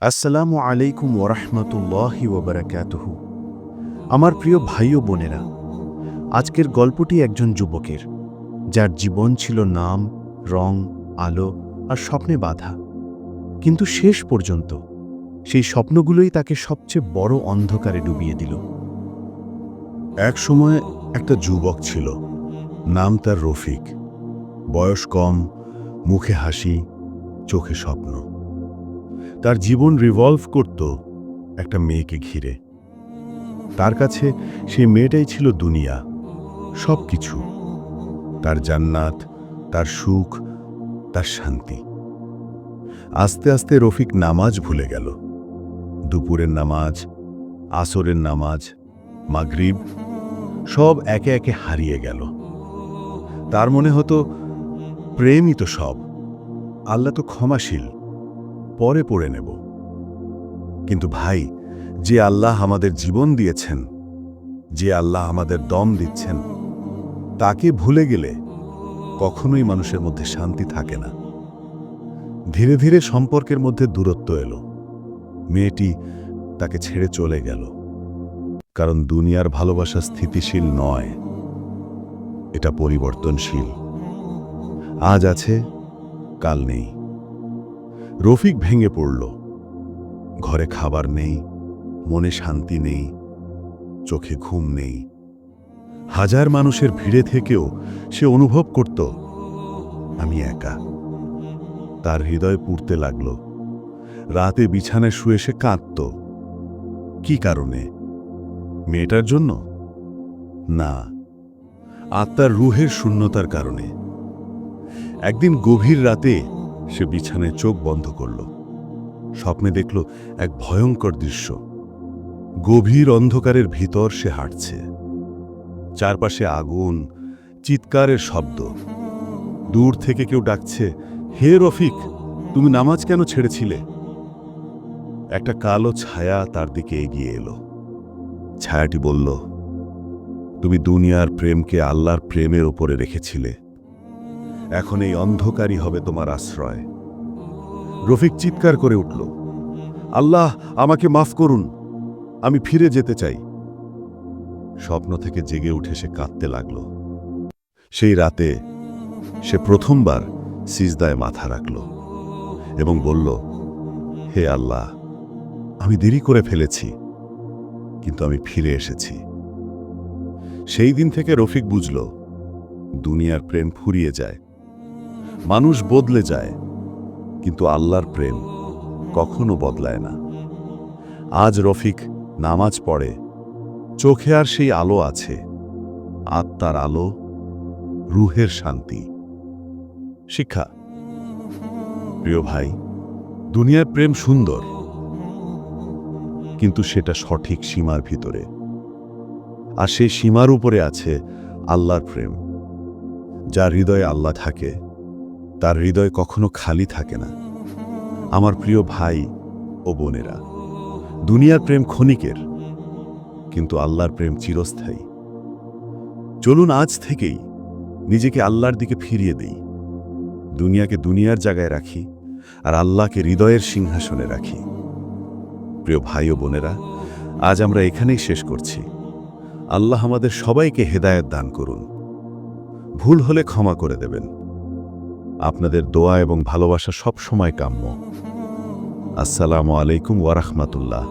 আসসালামু আলাইকুম ওরহমতুল্লাহি ওবরাকাতুহু। আমার প্রিয় ভাই ও বোনেরা, আজকের গল্পটি একজন যুবকের, যার জীবন ছিল নাম, রং, আলো আর স্বপ্নে বাঁধা। কিন্তু শেষ পর্যন্ত সেই স্বপ্নগুলোই তাকে সবচেয়ে বড় অন্ধকারে ডুবিয়ে দিল। এক সময় একটা যুবক ছিল, নাম তার রফিক। বয়স কম, মুখে হাসি, চোখে স্বপ্ন। তার জীবন রিভলভ করত একটা মেয়েকে ঘিরে। তার কাছে সেই মেয়েটাই ছিল দুনিয়া, সব কিছু। তার জান্নাত, তার সুখ, তার শান্তি। আস্তে আস্তে রফিক নামাজ ভুলে গেল। দুপুরের নামাজ, আসরের নামাজ, মাগরিব সব একে একে হারিয়ে গেল। তার মনে হতো প্রেমই তো সব, আল্লাহ তো ক্ষমাশীল, পরে পড়ে নেব। কিন্তু ভাই, যে আল্লাহ আমাদের জীবন দিয়েছেন, যে আল্লাহ আমাদের দম দিচ্ছেন, তাকে ভুলে গেলে কখনোই মানুষের মধ্যে শান্তি থাকে না। ধীরে ধীরে সম্পর্কের মধ্যে দূরত্ব এলো। মেয়েটি তাকে ছেড়ে চলে গেল। কারণ দুনিয়ার ভালোবাসা স্থিতিশীল নয়, এটা পরিবর্তনশীল। আজ আছে, কাল নেই। রফিক ভেঙে পড়ল। ঘরে খাবার নেই, মনে শান্তি নেই, চোখে ঘুম নেই। হাজার মানুষের ভিড়ে থেকেও সে অনুভব করত, আমি একা। তার হৃদয় পুড়তে লাগল। রাতে বিছানায় শুয়ে সে কাঁদত। কি কারণে? মেয়েটার জন্য না, আত্মার রুহের শূন্যতার কারণে। একদিন গভীর রাতে সে বিছানায় চোখ বন্ধ করল। স্বপ্নে দেখল এক ভয়ঙ্কর দৃশ্য। গভীর অন্ধকারের ভিতর সে হাঁটছে। চারপাশে আগুন, চিৎকারের শব্দ। দূর থেকে কেউ ডাকছে, হে রফিক, তুমি নামাজ কেন ছেড়েছিলে? একটা কালো ছায়া তার দিকে এগিয়ে এলো। ছায়াটি বলল, তুমি দুনিয়ার প্রেমকে আল্লাহর প্রেমের ওপরে রেখেছিলে, এখন এই অন্ধকারই হবে তোমার আশ্রয়। রফিক চিৎকার করে উঠল, আল্লাহ, আমাকে মাফ করুন, আমি ফিরে যেতে চাই। স্বপ্ন থেকে জেগে উঠে সে কাঁদতে লাগল। সেই রাতে সে প্রথমবার সিজদায় মাথা রাখল এবং বলল, হে আল্লাহ, আমি দেরি করে ফেলেছি, কিন্তু আমি ফিরে এসেছি। সেই দিন থেকে রফিক বুঝল, দুনিয়ার প্রেম ফুরিয়ে যায়, মানুষ বদলে যায়, কিন্তু আল্লাহর প্রেম কখনো বদলায় না। আজ রফিক নামাজ পড়ে, চোখে আর সেই আলো আছে, আত্মার আলো, রুহের শান্তি। শিক্ষা, প্রিয় ভাই, দুনিয়ার প্রেম সুন্দর, কিন্তু সেটা সঠিক সীমার ভিতরে। আর সেই সীমার উপরে আছে আল্লাহর প্রেম। যার হৃদয়ে আল্লাহ থাকে, তার হৃদয় কখনো খালি থাকে না। আমার প্রিয় ভাই ও বোনেরা, দুনিয়ার প্রেম ক্ষণিকের, কিন্তু আল্লাহর প্রেম চিরস্থায়ী। চলুন আজ থেকেই নিজেকে আল্লাহর দিকে ফিরিয়ে দেই। দুনিয়াকে দুনিয়ার জায়গায় রাখি, আর আল্লাহকে হৃদয়ের সিংহাসনে রাখি। প্রিয় ভাই ও বোনেরা, আজ আমরা এখানেই শেষ করছি। আল্লাহ আমাদের সবাইকে হেদায়েত দান করুন। ভুল হলে ক্ষমা করে দেবেন। আপনাদের দোয়া এবং ভালোবাসা সব সময় কাম্য। আসসালামু আলাইকুম ওয়া রাহমাতুল্লাহ।